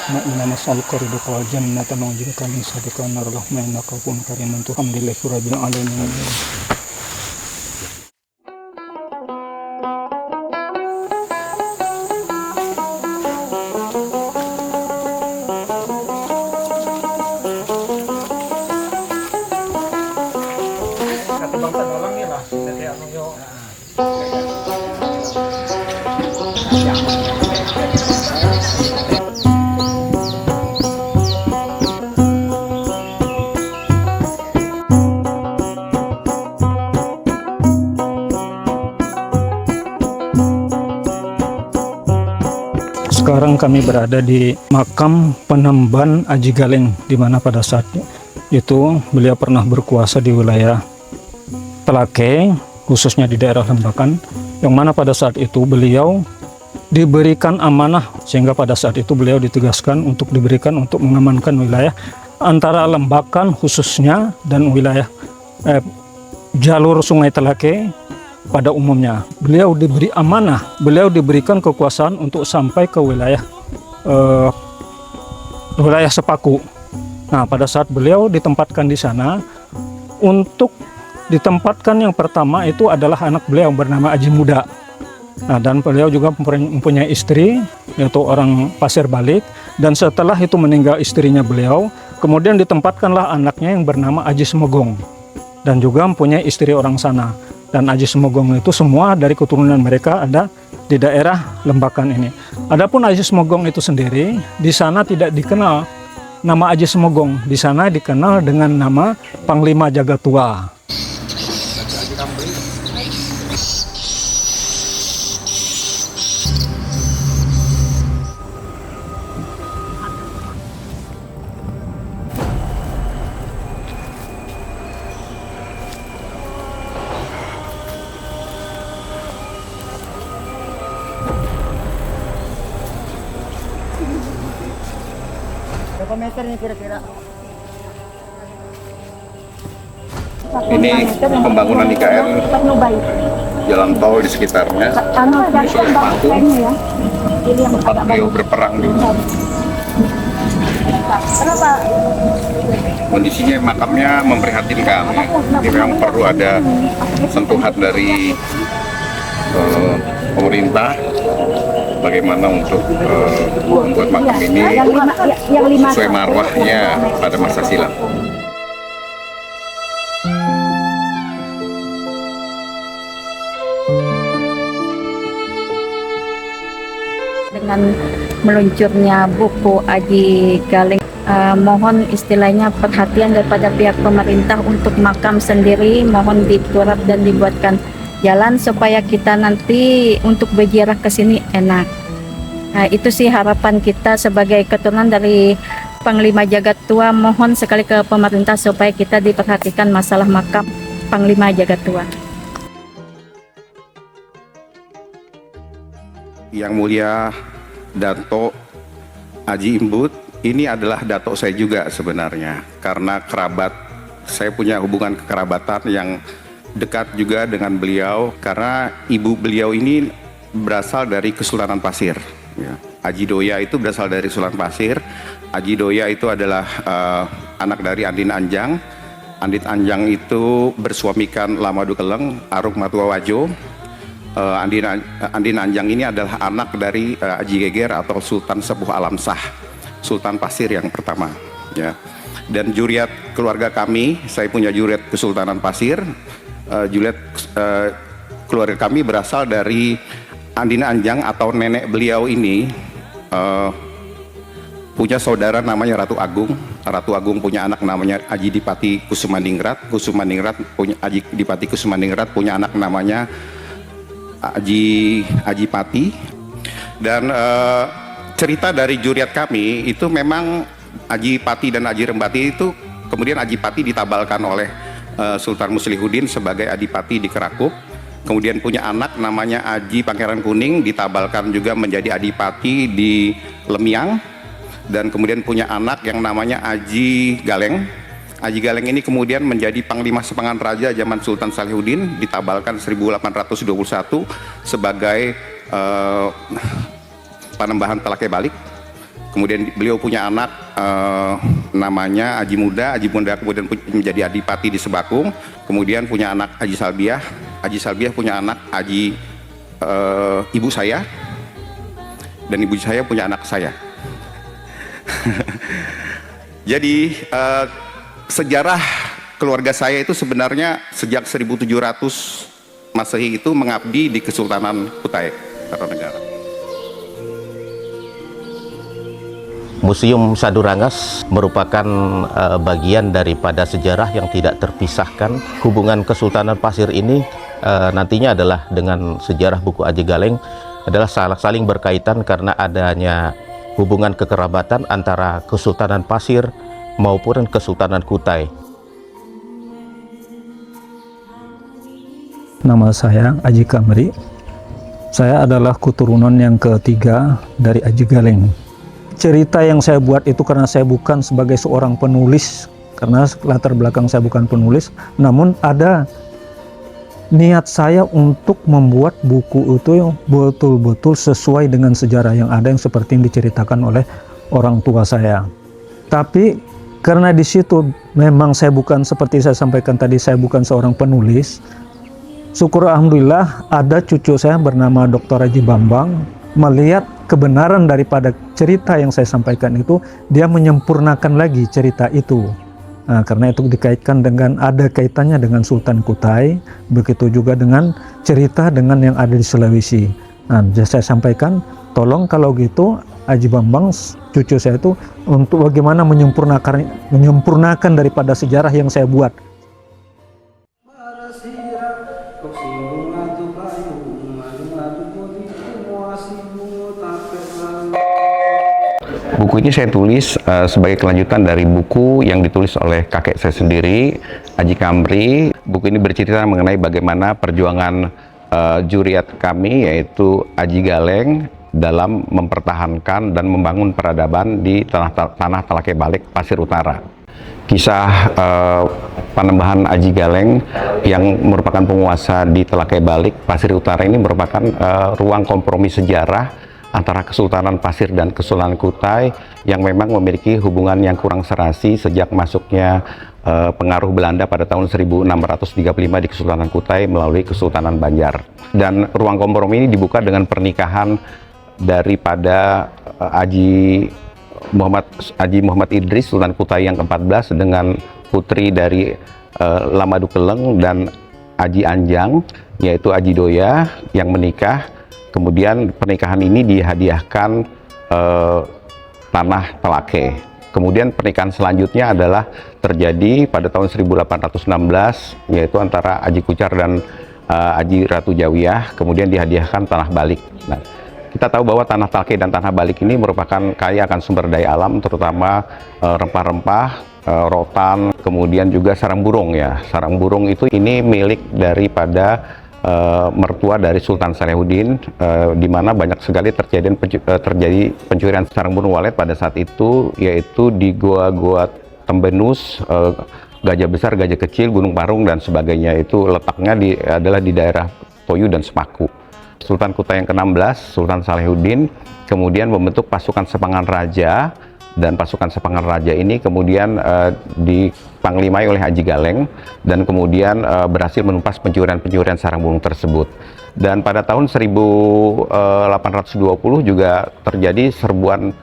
na ina nas'aluka ridaka wal jannata wa a'udzu min syarrika narahma innaka kun karimun alhamdulillahi rabbil alamin. Sekarang kami berada di makam Penemban Aji Galeng, di mana pada saat itu beliau pernah berkuasa di wilayah Telake, khususnya di daerah Lembakan, yang mana pada saat itu beliau diberikan amanah, sehingga pada saat itu beliau ditugaskan untuk mengamankan wilayah antara Lembakan khususnya dan wilayah jalur Sungai Telake. Pada umumnya beliau diberi amanah, beliau diberikan kekuasaan untuk sampai ke wilayah Sepaku. Nah, pada saat beliau ditempatkan di sana, untuk ditempatkan yang pertama itu adalah anak beliau bernama Aji Muda. Nah, dan beliau juga mempunyai istri, yaitu orang Pasir Balik, dan setelah itu meninggal istrinya beliau, kemudian ditempatkanlah anaknya yang bernama Aji Semogong, dan juga mempunyai istri orang sana. Dan Aji Semogong itu semua dari keturunan mereka ada di daerah Lembakan ini. Adapun Aji Semogong itu sendiri di sana tidak dikenal nama Aji Semogong, di sana dikenal dengan nama Panglima Jagatua. Berapa meter nih kira-kira? Ini pembangunan IKN jalan tol di sekitarnya, Paku, tempat beliau berperang dulu. Kondisinya makamnya memprihatinkan, jadi memang perlu ada sentuhan dari pemerintah bagaimana untuk membuat makam ini sesuai marwahnya pada masa silam. Dengan meluncurnya buku Aji Galeng, mohon istilahnya perhatian daripada pihak pemerintah untuk makam sendiri, mohon diturap dan dibuatkan jalan supaya kita nanti untuk berziarah ke sini enak. Nah, itu sih harapan kita sebagai keturunan dari Panglima Jagatua. Mohon sekali ke pemerintah supaya kita diperhatikan masalah makam Panglima Jagatua. Yang mulia Dato Aji Imbut, ini adalah dato saya juga sebenarnya, karena kerabat, saya punya hubungan kekerabatan yang dekat juga dengan beliau, karena ibu beliau ini berasal dari Kesultanan Pasir. Ya. Aji Doya itu berasal dari Sultan Pasir. Aji Doya itu adalah anak dari Andin Anjang. Andin Anjang itu bersuamikan Lamadu Keleng, Aruk Matua Wajo. Andin Anjang ini adalah anak dari Aji Geger atau Sultan Sepuh Alam Sah, Sultan Pasir yang pertama. Ya. Dan juriat keluarga kami, saya punya juriat Kesultanan Pasir. Keluarga kami berasal dari Andin Anjang atau nenek beliau ini punya saudara namanya Ratu Agung. Ratu Agung punya anak namanya Aji Dipati Kusumaningrat. Aji Dipati Kusumaningrat punya anak namanya Aji Pati. Dan cerita dari juriat kami itu memang Aji Pati dan Aji Rembati itu kemudian Aji Pati ditabalkan oleh Sultan Muslihuddin sebagai adipati di Kerakup. Kemudian punya anak namanya Aji Pangeran Kuning, ditabalkan juga menjadi adipati di Lemiang. Dan kemudian punya anak yang namanya Aji Galeng. Aji Galeng ini kemudian menjadi Panglima Sepangan Raja zaman Sultan Salihuddin, ditabalkan 1821 sebagai Panembahan Telake Balik. Kemudian beliau punya anak namanya Aji Muda. Aji Muda kemudian menjadi adipati di Sebakung. Kemudian punya anak Aji Salbiah. Aji Salbiah punya anak Aji ibu saya. Dan ibu saya punya anak saya. Jadi sejarah keluarga saya itu sebenarnya sejak 1700 Masehi itu mengabdi di Kesultanan Kutai Kartanegara. Museum Sadurangas merupakan bagian daripada sejarah yang tidak terpisahkan. Hubungan Kesultanan Pasir ini nantinya adalah dengan sejarah buku Aji Galeng adalah saling berkaitan karena adanya hubungan kekerabatan antara Kesultanan Pasir maupun Kesultanan Kutai. Nama saya Aji Kamri. Saya adalah keturunan yang ketiga dari Aji Galeng. Cerita yang saya buat itu karena saya bukan sebagai seorang penulis, karena latar belakang saya bukan penulis, namun ada niat saya untuk membuat buku itu yang betul-betul sesuai dengan sejarah yang ada, yang seperti yang diceritakan oleh orang tua saya. Tapi karena di situ memang saya bukan, seperti saya sampaikan tadi, saya bukan seorang penulis. Syukur alhamdulillah ada cucu saya bernama Dr. Haji Bambang melihat kebenaran daripada cerita yang saya sampaikan itu, dia menyempurnakan lagi cerita itu. Nah, karena itu dikaitkan dengan, ada kaitannya dengan Sultan Kutai, begitu juga dengan cerita dengan yang ada di Sulawesi. Nah, saya sampaikan, tolong kalau gitu Haji Bambang, cucu saya itu, untuk bagaimana menyempurnakan daripada sejarah yang saya buat. Buku ini saya tulis sebagai kelanjutan dari buku yang ditulis oleh kakek saya sendiri, Aji Kamri. Buku ini bercerita mengenai bagaimana perjuangan juriat kami, yaitu Aji Galeng, dalam mempertahankan dan membangun peradaban di tanah Talake Balik, Pasir Utara. Kisah Panembahan Aji Galeng yang merupakan penguasa di Talake Balik, Pasir Utara ini merupakan ruang kompromi sejarah antara Kesultanan Pasir dan Kesultanan Kutai yang memang memiliki hubungan yang kurang serasi sejak masuknya pengaruh Belanda pada tahun 1635 di Kesultanan Kutai melalui Kesultanan Banjar. Dan ruang kompromi ini dibuka dengan pernikahan daripada Haji Muhammad Idris, Sultan Kutai yang ke-14, dengan putri dari Lamadu Keleng dan Haji Anjang, yaitu Haji Doya, yang menikah. Kemudian pernikahan ini dihadiahkan tanah Talake. Kemudian pernikahan selanjutnya adalah terjadi pada tahun 1816, yaitu antara Haji Kucar dan Haji Ratu Jawiyah. Kemudian dihadiahkan tanah Balik. Nah, kita tahu bahwa tanah Talake dan tanah Balik ini merupakan kaya akan sumber daya alam, terutama rempah-rempah, rotan, kemudian juga sarang burung ya. Sarang burung itu ini milik daripada mertua dari Sultan Salahuddin, di mana banyak sekali terjadi pencurian sarang burung walet pada saat itu, yaitu di goa-goa Tembenus, Gajah Besar, Gajah Kecil, Gunung Parung, dan sebagainya. Itu letaknya adalah di daerah Toyu dan Sepaku. Sultan Kutai yang ke-16, Sultan Salahuddin, kemudian membentuk pasukan Sepangan Raja, dan pasukan Sepangan Raja ini kemudian dipanglimai oleh Haji Galeng, dan kemudian berhasil menumpas pencurian sarang burung tersebut. Dan pada tahun 1820 juga terjadi serbuan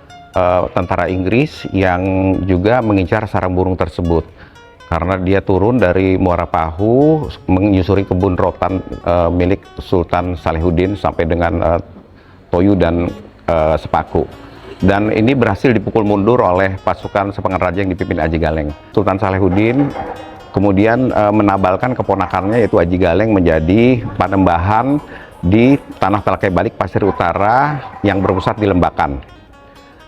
tentara Inggris yang juga mengincar sarang burung tersebut, karena dia turun dari Muara Pahu menyusuri kebun rotan milik Sultan Salahuddin sampai dengan Toyu dan Sepaku. Dan ini berhasil dipukul mundur oleh pasukan Sepangan Raja yang dipimpin Haji Galeng. Sultan Salahuddin kemudian menabalkan keponakannya, yaitu Haji Galeng, menjadi panembahan di tanah Talake Balik, Pasir Utara, yang berpusat di Lembakan.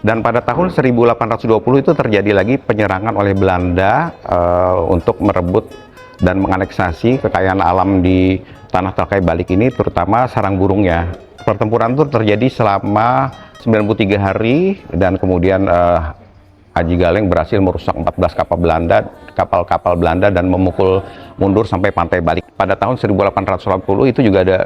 Dan pada tahun 1820 itu terjadi lagi penyerangan oleh Belanda untuk merebut dan menganeksasi kekayaan alam di tanah Talake Balik ini, terutama sarang burungnya. Pertempuran itu terjadi selama 93 hari, dan kemudian Haji Galeng berhasil merusak 14 kapal Belanda dan memukul mundur sampai pantai Balik. Pada tahun 1880 itu juga ada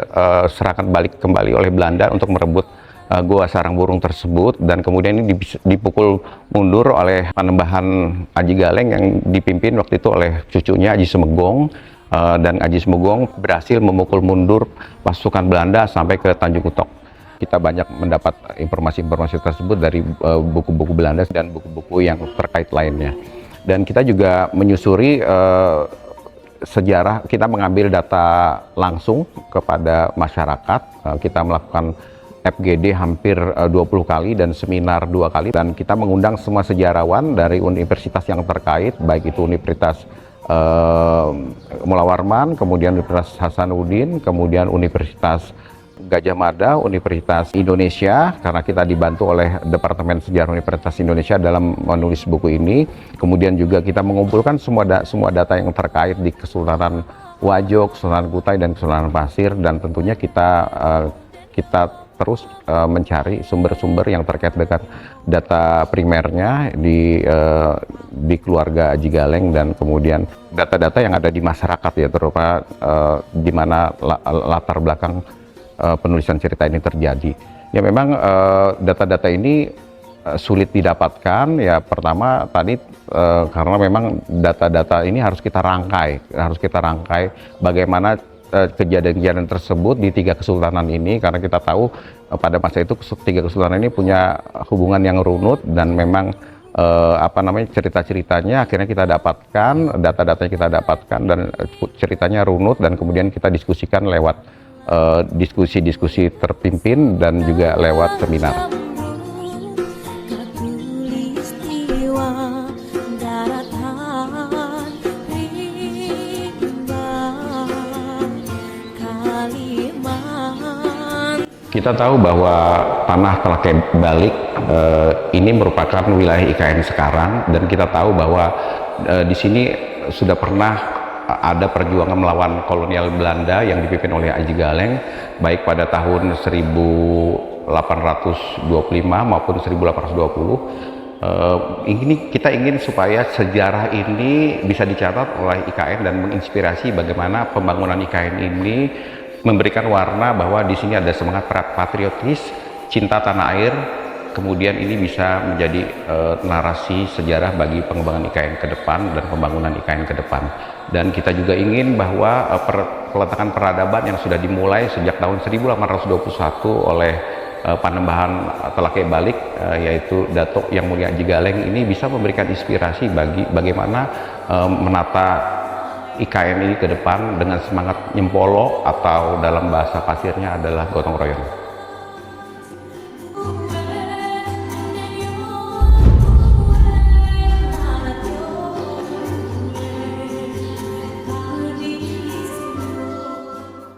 serangan balik kembali oleh Belanda untuk merebut Gua Sarang Burung tersebut, dan kemudian ini dipukul mundur oleh Panembahan Aji Galeng yang dipimpin waktu itu oleh cucunya Aji Sumegong, dan Aji Sumegong berhasil memukul mundur pasukan Belanda sampai ke Tanjung Utok. Kita banyak mendapat informasi-informasi tersebut dari buku-buku Belanda dan buku-buku yang terkait lainnya. Dan kita juga menyusuri sejarah, kita mengambil data langsung kepada masyarakat. Kita melakukan FGD hampir 20 kali dan seminar 2 kali, dan kita mengundang semua sejarawan dari universitas yang terkait, baik itu Universitas Mula Warman, kemudian Universitas Hasanuddin, kemudian Universitas Gajah Mada, Universitas Indonesia, karena kita dibantu oleh Departemen Sejarah Universitas Indonesia dalam menulis buku ini. Kemudian juga kita mengumpulkan semua data yang terkait di Kesultanan Wajok, Kesultanan Kutai, dan Kesultanan Pasir, dan tentunya kita terus mencari sumber-sumber yang terkait dengan data primernya di keluarga Aji Galeng, dan kemudian data-data yang ada di masyarakat, ya, terutama di mana latar belakang penulisan cerita ini terjadi. Ya, memang data-data ini sulit didapatkan. Ya, pertama tadi karena memang data-data ini harus kita rangkai bagaimana kejadian-kejadian tersebut di 3 kesultanan ini, karena kita tahu pada masa itu 3 kesultanan ini punya hubungan yang runut, dan memang cerita-ceritanya akhirnya kita dapatkan, data-datanya kita dapatkan, dan ceritanya runut, dan kemudian kita diskusikan lewat diskusi-diskusi terpimpin dan juga lewat seminar. Kita tahu bahwa tanah Telake Balik ini merupakan wilayah IKN sekarang, dan kita tahu bahwa di sini sudah pernah ada perjuangan melawan kolonial Belanda yang dipimpin oleh Aji Galeng, baik pada tahun 1825 maupun 1820. Kita ingin supaya sejarah ini bisa dicatat oleh IKN dan menginspirasi bagaimana pembangunan IKN ini memberikan warna bahwa di sini ada semangat patriotis, cinta tanah air. Kemudian ini bisa menjadi narasi sejarah bagi pengembangan IKN ke depan dan pembangunan IKN ke depan. Dan kita juga ingin bahwa peletakan peradaban yang sudah dimulai sejak tahun 1821 oleh Panembahan Telake Balik, yaitu Datuk Yang Mulia Aji Galeng, ini bisa memberikan inspirasi bagi bagaimana menata IKN ini ke depan dengan semangat nyempolo, atau dalam bahasa pasirnya adalah gotong royong.